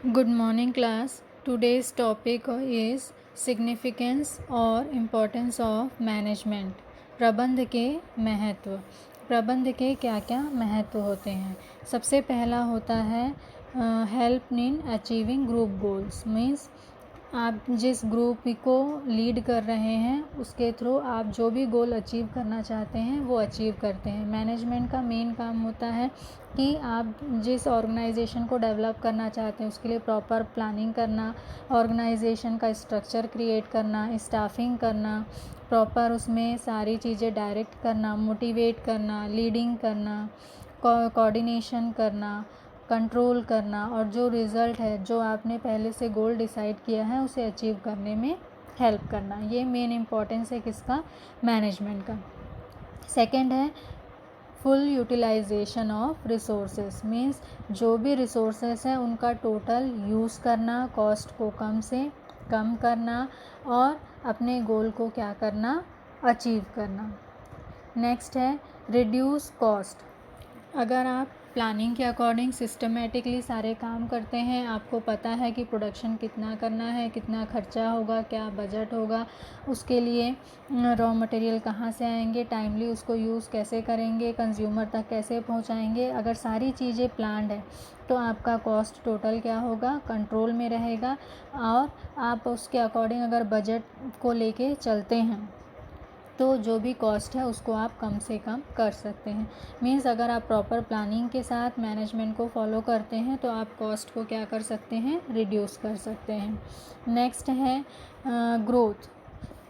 Good morning class. Today's topic is significance और importance of management. प्रबंध के महत्व। प्रबंध के क्या क्या महत्व होते हैं। सबसे पहला होता है help in achieving group goals. Means आप जिस ग्रुप को लीड कर रहे हैं उसके थ्रू आप जो भी गोल अचीव करना चाहते हैं वो अचीव करते हैं। मैनेजमेंट का मेन काम होता है कि आप जिस ऑर्गेनाइजेशन को डेवलप करना चाहते हैं उसके लिए प्रॉपर प्लानिंग करना, ऑर्गेनाइजेशन का स्ट्रक्चर क्रिएट करना, स्टाफिंग करना, प्रॉपर उसमें सारी चीज़ें डायरेक्ट करना, मोटिवेट करना, लीडिंग करना, कोऑर्डिनेशन करना, कंट्रोल करना और जो रिज़ल्ट है जो आपने पहले से गोल डिसाइड किया है उसे अचीव करने में हेल्प करना। ये मेन इम्पॉर्टेंस है किसका, मैनेजमेंट का। सेकंड है full utilisation of resources. Means जो भी रिसोर्सेज हैं उनका टोटल यूज़ करना, कॉस्ट को कम से कम करना और अपने गोल को क्या करना, अचीव करना। नेक्स्ट है रिड्यूस कॉस्ट। अगर आप प्लानिंग के अकॉर्डिंग सिस्टमेटिकली सारे काम करते हैं, आपको पता है कि प्रोडक्शन कितना करना है, कितना खर्चा होगा, क्या बजट होगा, उसके लिए रॉ मटेरियल कहाँ से आएंगे, टाइमली उसको यूज़ कैसे करेंगे, कंज्यूमर तक कैसे पहुंचाएंगे, अगर सारी चीज़ें प्लान्ड है तो आपका कॉस्ट टोटल क्या होगा, कंट्रोल में रहेगा और आप उसके अकॉर्डिंग अगर बजट को लेके चलते हैं तो जो भी कॉस्ट है उसको आप कम से कम कर सकते हैं। मीन्स अगर आप प्रॉपर प्लानिंग के साथ मैनेजमेंट को फॉलो करते हैं तो आप कॉस्ट को क्या कर सकते हैं, रिड्यूस कर सकते हैं। नेक्स्ट है ग्रोथ।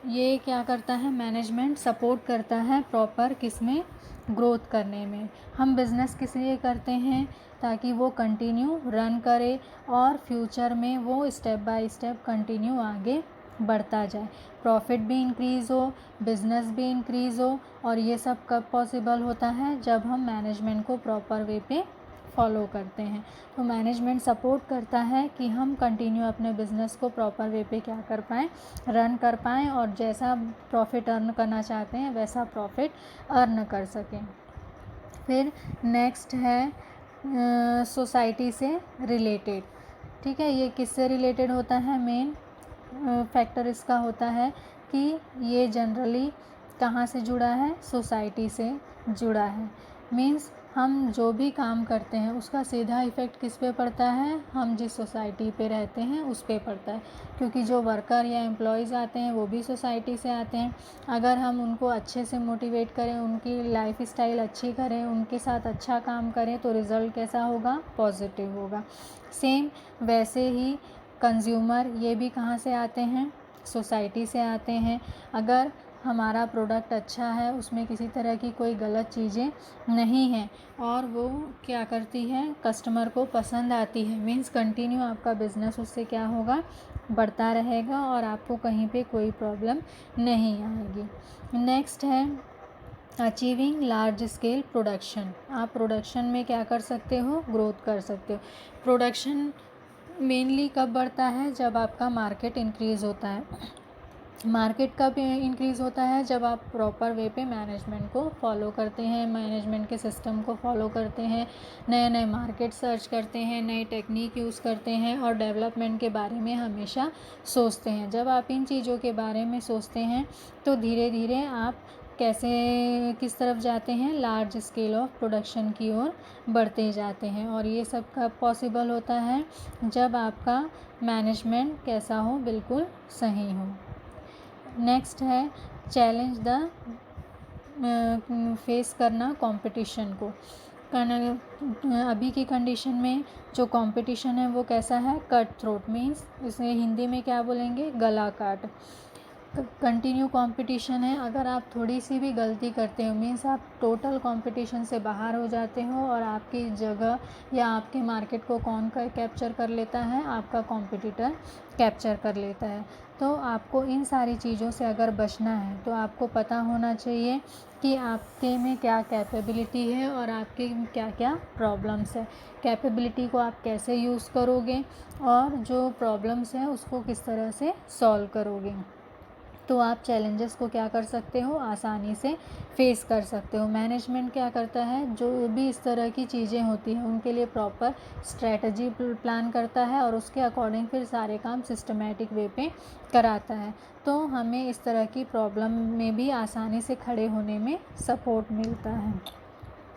ये क्या करता है, मैनेजमेंट सपोर्ट करता है प्रॉपर किसमें, ग्रोथ करने में। हम बिज़नेस किस लिए करते हैं, ताकि वो कंटिन्यू रन करे और फ्यूचर में वो स्टेप बाय स्टेप कंटिन्यू आगे बढ़ता जाए, प्रॉफिट भी इंक्रीज़ हो, बिज़नेस भी इंक्रीज़ हो। और ये सब कब पॉसिबल होता है, जब हम मैनेजमेंट को प्रॉपर वे पे फॉलो करते हैं। तो मैनेजमेंट सपोर्ट करता है कि हम कंटिन्यू अपने बिज़नेस को प्रॉपर वे पे क्या कर पाएँ, रन कर पाएँ और जैसा प्रॉफिट अर्न करना चाहते हैं वैसा प्रॉफिट अर्न कर सकें। फिर नेक्स्ट है सोसाइटी से रिलेटेड। ठीक है, ये किससे रिलेटेड होता है, मेन फैक्टर इसका होता है कि ये जनरली कहाँ से जुड़ा है, सोसाइटी से जुड़ा है। मीन्स हम जो भी काम करते हैं उसका सीधा इफ़ेक्ट किस पे पड़ता है, हम जिस सोसाइटी पे रहते हैं उस पे पड़ता है, क्योंकि जो वर्कर या एम्प्लॉयज़ आते हैं वो भी सोसाइटी से आते हैं। अगर हम उनको अच्छे से मोटिवेट करें, उनकी लाइफ स्टाइल अच्छी करें, उनके साथ अच्छा काम करें तो रिज़ल्ट कैसा होगा, पॉजिटिव होगा। सेम वैसे ही कंज्यूमर ये भी कहाँ से आते हैं, सोसाइटी से आते हैं। अगर हमारा प्रोडक्ट अच्छा है, उसमें किसी तरह की कोई गलत चीज़ें नहीं हैं और वो क्या करती है, कस्टमर को पसंद आती है, मीन्स कंटिन्यू आपका बिज़नेस उससे क्या होगा, बढ़ता रहेगा और आपको कहीं पे कोई प्रॉब्लम नहीं आएगी। नेक्स्ट है अचीविंग लार्ज स्केल प्रोडक्शन। आप प्रोडक्शन में क्या कर सकते हो, ग्रोथ कर सकते हो। प्रोडक्शन मेनली कब बढ़ता है, जब आपका मार्केट इंक्रीज़ होता है। मार्केट कब इंक्रीज़ होता है, जब आप प्रॉपर वे पे मैनेजमेंट को फॉलो करते हैं, मैनेजमेंट के सिस्टम को फॉलो करते हैं, नए नए मार्केट सर्च करते हैं, नई टेक्निक यूज़ करते हैं और डेवलपमेंट के बारे में हमेशा सोचते हैं। जब आप इन चीज़ों के बारे में सोचते हैं तो धीरे धीरे आप कैसे किस तरफ जाते हैं, लार्ज स्केल ऑफ प्रोडक्शन की ओर बढ़ते जाते हैं। और ये सब कब पॉसिबल होता है, जब आपका मैनेजमेंट कैसा हो, बिल्कुल सही हो। नेक्स्ट है चैलेंज द फेस करना कंपटीशन को। अभी की कंडीशन में जो कंपटीशन है वो कैसा है, कट थ्रोट। मीन्स इसे हिंदी में क्या बोलेंगे, गला काट। कंटिन्यू कंपटीशन है, अगर आप थोड़ी सी भी गलती करते हो मीन्स आप टोटल कंपटीशन से बाहर हो जाते हो और आपकी जगह या आपके मार्केट को कौन कैप्चर कर लेता है, आपका कॉम्पिटिटर कैप्चर कर लेता है। तो आपको इन सारी चीज़ों से अगर बचना है तो आपको पता होना चाहिए कि आपके में क्या कैपेबिलिटी है और आपके क्या क्या प्रॉब्लम्स है। कैपेबिलिटी को आप कैसे यूज़ करोगे और जो प्रॉब्लम्स हैं उसको किस तरह से सॉल्व करोगे। तो आप चैलेंजेस को क्या कर सकते हो, आसानी से फेस कर सकते हो। मैनेजमेंट क्या करता है, जो भी इस तरह की चीज़ें होती हैं उनके लिए प्रॉपर स्ट्रैटेजी प्लान करता है और उसके अकॉर्डिंग फिर सारे काम सिस्टमेटिक वे पे कराता है। तो हमें इस तरह की प्रॉब्लम में भी आसानी से खड़े होने में सपोर्ट मिलता है।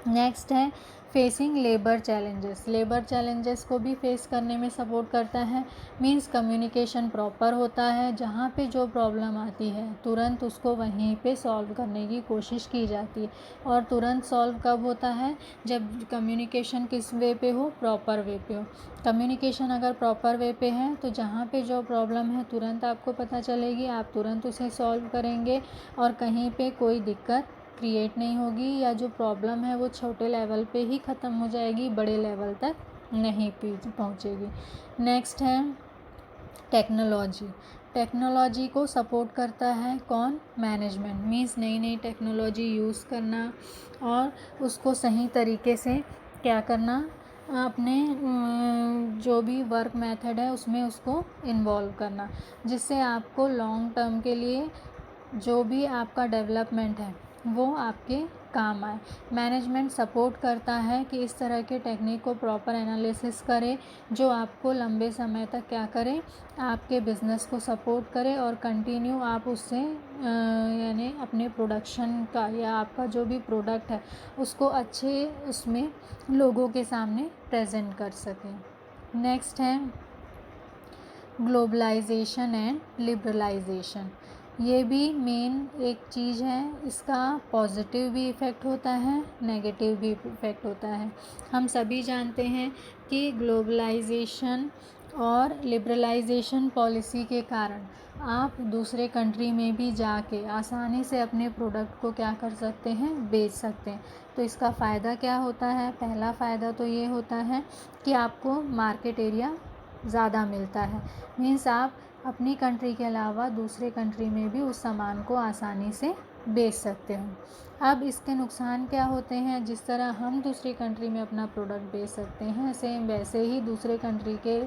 नेक्स्ट है facing labour challenges. Labour challenges को भी फेस करने में सपोर्ट करता है। मींस कम्युनिकेशन प्रॉपर होता है, जहाँ पे जो प्रॉब्लम आती है तुरंत उसको वहीं पे सॉल्व करने की कोशिश की जाती है। और तुरंत सॉल्व कब होता है, जब कम्युनिकेशन किस वे पे हो, प्रॉपर वे पे हो। कम्युनिकेशन अगर प्रॉपर वे पे है तो जहाँ पे जो प्रॉब्लम है तुरंत आपको पता चलेगी, आप तुरंत उसे सॉल्व करेंगे और कहीं पे कोई दिक्कत क्रिएट नहीं होगी, या जो प्रॉब्लम है वो छोटे लेवल पे ही ख़त्म हो जाएगी, बड़े लेवल तक नहीं पहुँचेगी। नेक्स्ट है टेक्नोलॉजी। टेक्नोलॉजी को सपोर्ट करता है कौन, मैनेजमेंट। मीन्स नई नई टेक्नोलॉजी यूज़ करना और उसको सही तरीके से क्या करना, अपने जो भी वर्क मेथड है उसमें उसको इन्वॉल्व करना, जिससे आपको लॉन्ग टर्म के लिए जो भी आपका डेवलपमेंट है वो आपके काम आए। मैनेजमेंट सपोर्ट करता है कि इस तरह के टेक्निक को प्रॉपर एनालिसिस करे, जो आपको लंबे समय तक क्या करे, आपके बिज़नेस को सपोर्ट करे और कंटिन्यू आप उससे यानी अपने प्रोडक्शन का या आपका जो भी प्रोडक्ट है उसको अच्छे उसमें लोगों के सामने प्रेजेंट कर सकें। नेक्स्ट है ग्लोबलाइजेशन एंड लिबरलाइजेशन। ये भी मेन एक चीज़ है, इसका पॉजिटिव भी इफ़ेक्ट होता है, नेगेटिव भी इफ़ेक्ट होता है। हम सभी जानते हैं कि ग्लोबलाइजेशन और लिबरलाइजेशन पॉलिसी के कारण आप दूसरे कंट्री में भी जाके आसानी से अपने प्रोडक्ट को क्या कर सकते हैं, बेच सकते हैं। तो इसका फ़ायदा क्या होता है, पहला फ़ायदा तो ये होता है कि आपको मार्केट एरिया ज़्यादा मिलता है। मीन्स आप अपनी कंट्री के अलावा दूसरे कंट्री में भी उस सामान को आसानी से बेच सकते हो। अब इसके नुकसान क्या होते हैं, जिस तरह हम दूसरी कंट्री में अपना प्रोडक्ट बेच सकते हैं, सेम वैसे ही दूसरे कंट्री के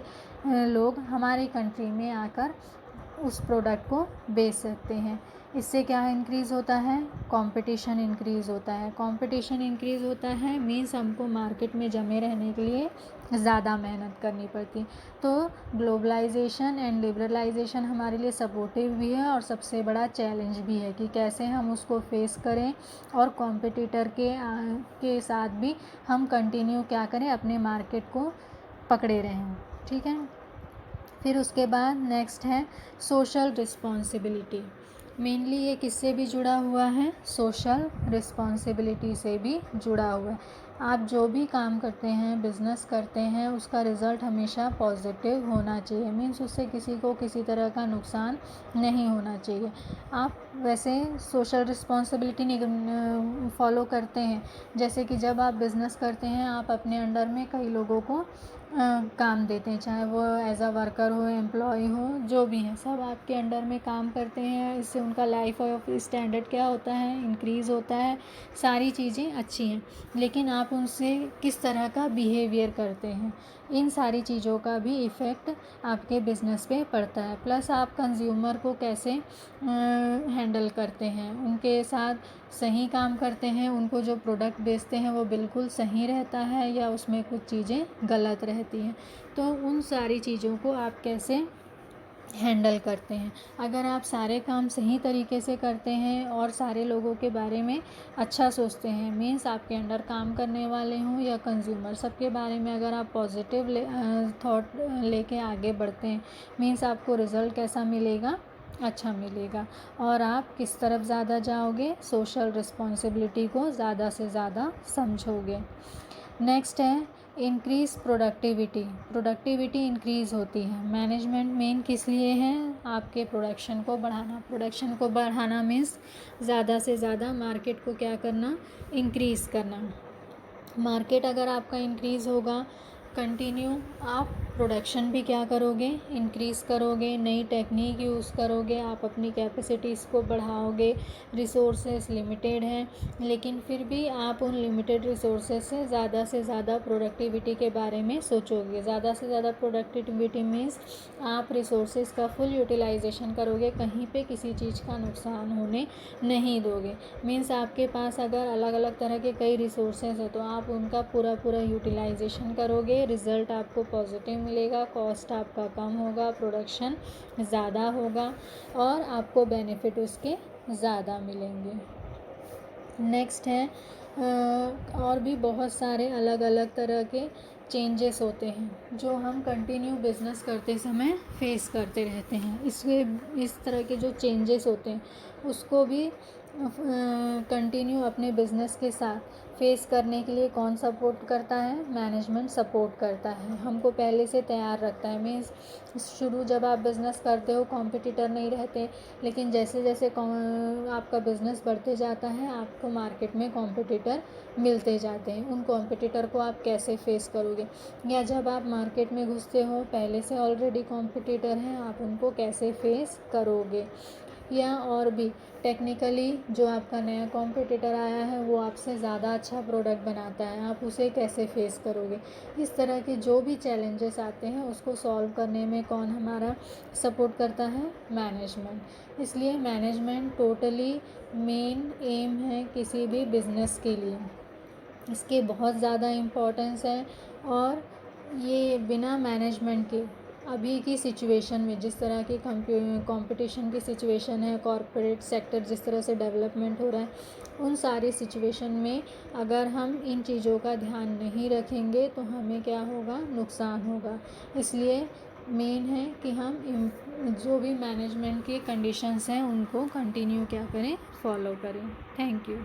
लोग हमारी कंट्री में आकर उस प्रोडक्ट को बेच सकते हैं। इससे क्या इंक्रीज़ होता है, कंपटीशन इंक्रीज़ होता है। कंपटीशन इंक्रीज़ होता है मीन्स हमको मार्केट में जमे रहने के लिए ज़्यादा मेहनत करनी पड़ती। तो ग्लोबलाइजेशन एंड लिबरलाइजेशन हमारे लिए सपोर्टिव भी है और सबसे बड़ा चैलेंज भी है कि कैसे हम उसको फेस करें और कॉम्पिटिटर के साथ भी हम कंटिन्यू क्या करें, अपने मार्केट को पकड़े रहें। ठीक है। फिर उसके बाद नेक्स्ट है सोशल रिस्पॉन्सिबिलिटी। मेनली ये किससे भी जुड़ा हुआ है, सोशल रिस्पॉन्सिबिलिटी से भी जुड़ा हुआ है। आप जो भी काम करते हैं, बिज़नेस करते हैं, उसका रिज़ल्ट हमेशा पॉजिटिव होना चाहिए। मीन्स उससे किसी को किसी तरह का नुकसान नहीं होना चाहिए। आप वैसे सोशल रिस्पॉन्सिबिलिटी फॉलो करते हैं, जैसे कि जब आप बिज़नेस करते हैं आप अपने अंडर में कई लोगों को काम देते हैं, चाहे वो एज अ वर्कर हो, एम्प्लॉय हो, जो भी हैं सब आपके अंडर में काम करते हैं। इससे उनका लाइफ ऑफ स्टैंडर्ड क्या होता है, इंक्रीज़ होता है, सारी चीज़ें अच्छी हैं। लेकिन आप उनसे किस तरह का बिहेवियर करते हैं, इन सारी चीज़ों का भी इफ़ेक्ट आपके बिज़नेस पे पड़ता है। प्लस आप कंज्यूमर को कैसे हैंडल करते हैं, उनके साथ सही काम करते हैं, उनको जो प्रोडक्ट बेचते हैं वो बिल्कुल सही रहता है या उसमें कुछ चीज़ें गलत रहती हैं। तो उन सारी चीज़ों को आप कैसे हैंडल करते हैं। अगर आप सारे काम सही तरीके से करते हैं और सारे लोगों के बारे में अच्छा सोचते हैं, मीन्स आपके अंडर काम करने वाले हों या कंज्यूमर, सबके बारे में अगर आप पॉजिटिव थॉट लेके आगे बढ़ते हैं, मीन्स आपको रिज़ल्ट कैसा मिलेगा, अच्छा मिलेगा। और आप किस तरफ ज़्यादा जाओगे, सोशल रिस्पॉन्सिबिलिटी को ज़्यादा से ज़्यादा समझोगे। नेक्स्ट है इंक्रीज़ प्रोडक्टिविटी। प्रोडक्टिविटी इंक्रीज़ होती है। मैनेजमेंट मेन किस लिए है, आपके प्रोडक्शन को बढ़ाना। प्रोडक्शन को बढ़ाना मीन्स ज़्यादा से ज़्यादा मार्केट को क्या करना, इंक्रीज़ करना। मार्केट अगर आपका इंक्रीज़ होगा, कंटिन्यू आप प्रोडक्शन भी क्या करोगे, इंक्रीज़ करोगे, नई टेक्निक यूज़ करोगे, आप अपनी कैपेसिटीज़ को बढ़ाओगे। रिसोर्सेस लिमिटेड हैं, लेकिन फिर भी आप उन लिमिटेड रिसोर्सेस से ज़्यादा प्रोडक्टिविटी के बारे में सोचोगे। ज़्यादा से ज़्यादा प्रोडक्टिविटी मीन्स आप रिसोर्सेस का फुल यूटिलाइजेशन करोगे, कहीं पे किसी चीज़ का नुकसान होने नहीं दोगे। मीन्स आपके पास अगर अलग अलग तरह के कई रिसोर्सेज हैं तो आप उनका पूरा यूटिलाइजेशन करोगे, रिज़ल्ट आपको पॉजिटिव मिलेगा, कॉस्ट आपका कम होगा, प्रोडक्शन ज़्यादा होगा और आपको बेनिफिट उसके ज़्यादा मिलेंगे। नेक्स्ट है और भी बहुत सारे अलग अलग तरह के चेंजेस होते हैं जो हम कंटिन्यू बिजनेस करते समय फेस करते रहते हैं। इस तरह के जो चेंजेस होते हैं उसको भी कंटिन्यू अपने बिजनेस के साथ फेस करने के लिए कौन सपोर्ट करता है, मैनेजमेंट सपोर्ट करता है, हमको पहले से तैयार रखता है। मीन्स शुरू जब आप बिज़नेस करते हो कॉम्पिटिटर नहीं रहते, लेकिन जैसे जैसे आपका बिज़नेस बढ़ते जाता है आपको मार्केट में कॉम्पिटिटर मिलते जाते हैं। उन कॉम्पिटिटर को आप कैसे फेस करोगे, या जब आप मार्केट में घुसते हो पहले से ऑलरेडी कॉम्पिटिटर हैं, आप उनको कैसे फेस करोगे। या और भी टेक्निकली जो आपका नया कॉम्पिटिटर आया है वो आपसे ज़्यादा अच्छा प्रोडक्ट बनाता है, आप उसे कैसे फेस करोगे। इस तरह के जो भी चैलेंजेस आते हैं उसको सॉल्व करने में कौन हमारा सपोर्ट करता है, मैनेजमेंट। इसलिए मैनेजमेंट टोटली मेन एम है किसी भी बिज़नेस के लिए, इसके बहुत ज़्यादा इम्पोर्टेंस है। और ये बिना मैनेजमेंट के अभी की सिचुएशन में जिस तरह की कंपटीशन की सिचुएशन है, कॉरपोरेट सेक्टर जिस तरह से डेवलपमेंट हो रहा है, उन सारी सिचुएशन में अगर हम इन चीज़ों का ध्यान नहीं रखेंगे तो हमें क्या होगा, नुकसान होगा। इसलिए मेन है कि हम जो भी मैनेजमेंट के कंडीशंस हैं उनको कंटिन्यू क्या करें, फॉलो करें। Thank you.